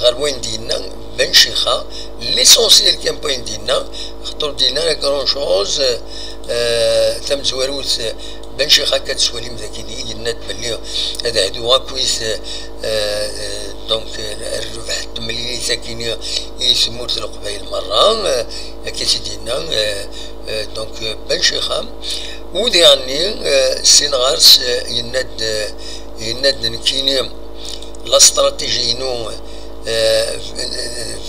غير وين دينا بن شيخة ليسونسيال كان بوين دينا خطر دينا كرون شوز تم زواروث بن شيخة كتسولي مذاكيني قلنا بلي هذا هدو كويس دونك الربح ملي ساكيني يسموت القبائل مرة كتدينا دونك بن شيخة وديعني سينغارس يند نكيني لا استراتيجي نو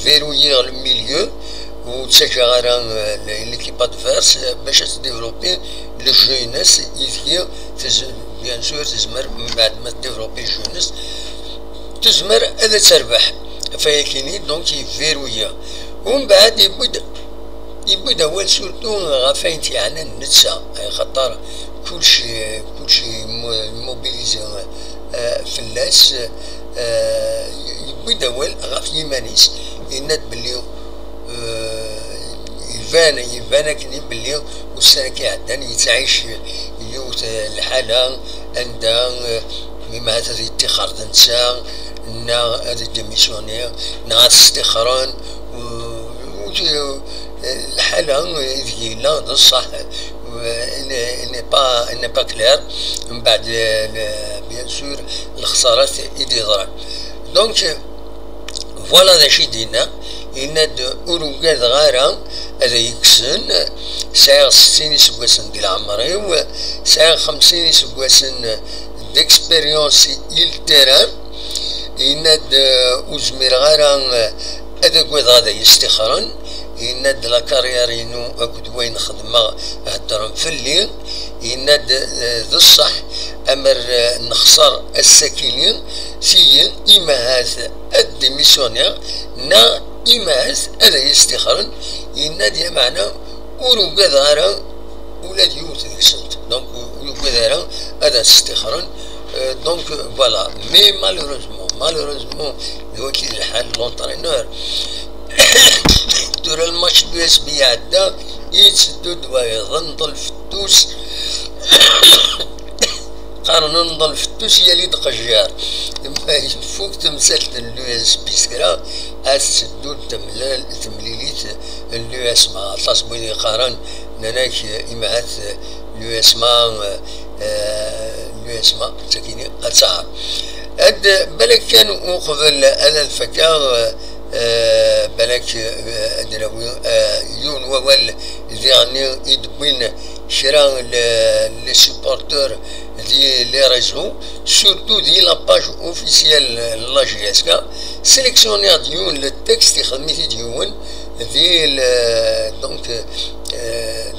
فيرويير لو ميليو وتسجل غير ليكيب ادفيرس باش تديفلوبي لو جونيس يثير بيان سور تزمر من بعد ما تديفلوبي جونيس تزمر هذا تربح فيكيني دونك يفيرويا ومن بعد يبدا هو سورتو غافين تاعنا النتسا خاطر كلشي موبيليزي فلاس يبدا هو غاف يمانيس يناد بلي يبان كني بلي والسنه كيعدان يتعيش يوت الحاله عندها مما هذا يتخر دنسا نا هذا ديميسيونير نا استخران الحاله هذه لا صح n'est pas clair من بعد بيان سور الخسارات يدي ضرب دونك فوالا ذا شي دينا يناد أوروغاد غارة هذا يكسن ساعة 60 سكواسن ديال عمري و ساعة 50 سكواسن ديكسبيريونس يلتران يناد أوزمير غارة هذا كواد غادا يستخرن يناد لا كاريرينو أكد وين خدمة هدرن في الليل يناد ذا الصح أمر نخسر الساكنين سيين إما هذا الديميسيونير نا إما هذا يستخرن يناد معنا وروغاد غارا ولاد يوت ديك السنت دونك وروغاد غارا هذا استخرن دونك فوالا مي مالوروزمون دلوقتي الحال لونترينور دور الماتش دو اس بي عدا يتسدو دوايض نضل فتوس قارن نضل فتوس يلي دقجار لما يفوق تمثلت اللو اس بي سكرا أتسدو تمليليت اللو اس ما تصبو لي قارن ناناك إمعات لو اس ما تكيني أتسعر هاد بالك كانوا قبل هذا الفكار بالك ادراوي يون وول يعني يدبين شرا لي سوبورتور دي لي ريزو سورتو دي لا باج اوفيسيال لا جي اس كا سيليكسيونير ديون لو تكست يخدمي ديون دي دونك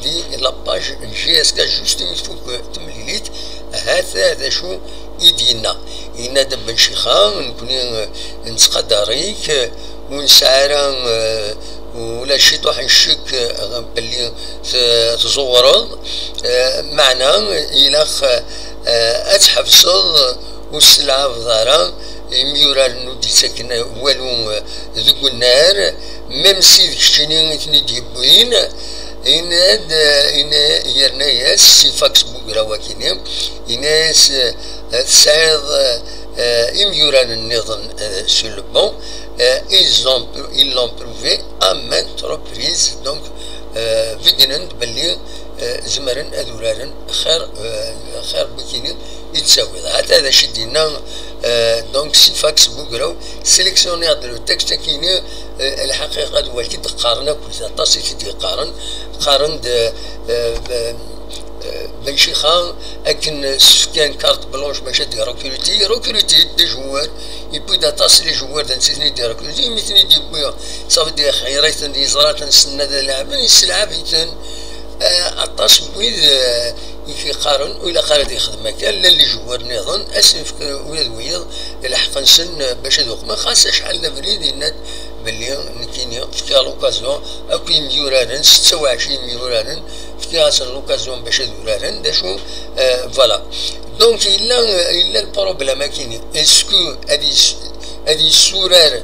دي لا باج جي اس كا جوست يفوك تمليليت هذا شو يدينا ينادى بن شيخة نكوني نتقدريك ونسعر ولا شي طوح نشك بلي تزورض معنا إلاخ أتحفصل والسلعة في دارا ميورا نودي ساكن والو ذوك النار ميم سيد كشتيني ثني ديبوين يناد يرناياس سي فاكس بوكرا واكيني يناس تسعيد يميوران النظام سو لو بون ils l'ont prouvé à maintes reprises donc فيدنا بلي زمرن أدورارن خير بكيني يتساوي هذا شدينا دونك سي فاكس بوكراو سيليكسيونير دو تكست كيني الحقيقة دو كي تقارنا كل تصيف دي قارن بن شيخة أكن كان كارت بلونش باش دي روكروتي دي جوار يبدا تصل لي جوار تنسيني دي روكروتي مثني دي بويا صافي دي خيرات دي زرات نسنى ذا لاعبين يسلعب يتن عطاش بويد يفي قارن ولا قارن يخدم كان لا اللي جوار نظن اسف ويض الحق نسن باش ذوق ما خاص شحال فريد يناد بلي نكيني في لوكازيون اكو ميوران 26 ميوران في هذا لوكازيون باش ذوران داشو فوالا دونك الا البروبليم كاين اسكو هذه السورار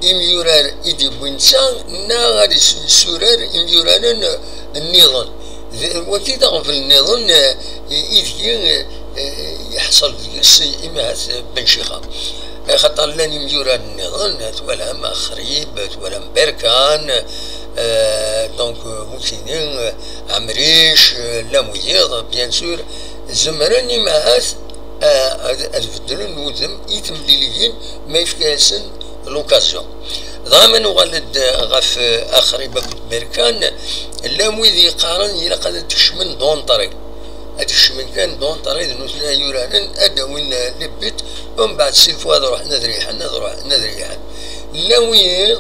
يميورار يدي بوينسا نا غادي السورار يميوران النظام وكي في النظام يحصل في إمات بن شيخة خاطر لاني مجورة النظام ولا ما خريب ولا بركان دونك موسينين عمريش لا مزيض بيان سور زمرني معاس أتفضلوا نوزم يتمليلين ما يفكاسن لوكازيون ضامن وغلد غف اخري بكت بركان لا مويذي قارن الى قد تشمن دون طريق اتشمن كان دون طريق نوثنا يورانن ادوين لبت ومن بعد سيلفو هذا روح ندري لا وير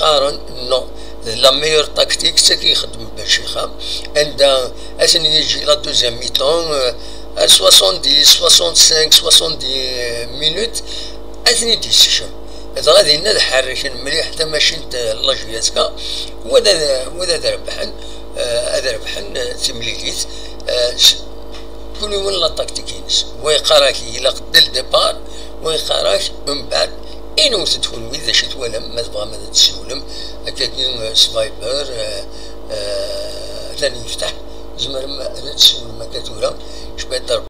قارن نو لا ميور تاكتيك سكي يخدم بالشيخه عند اسني يجي لا دوزيام ميتون 70 65 70 مينوت اثني ديسيشن إذا غادي نحرك مليح حتى ماشي لاجياتك وذا ربحن هذا ربحن تمليليت كل يوم لا تكتيكينس ويقراك إلا قد الديبار ويقراك من بعد إنو تدخل وإذا شت ولا ما تبغى ما تسولم هكاك سفايبر ثاني يفتح زمر ما تسولم ما كتورا شبه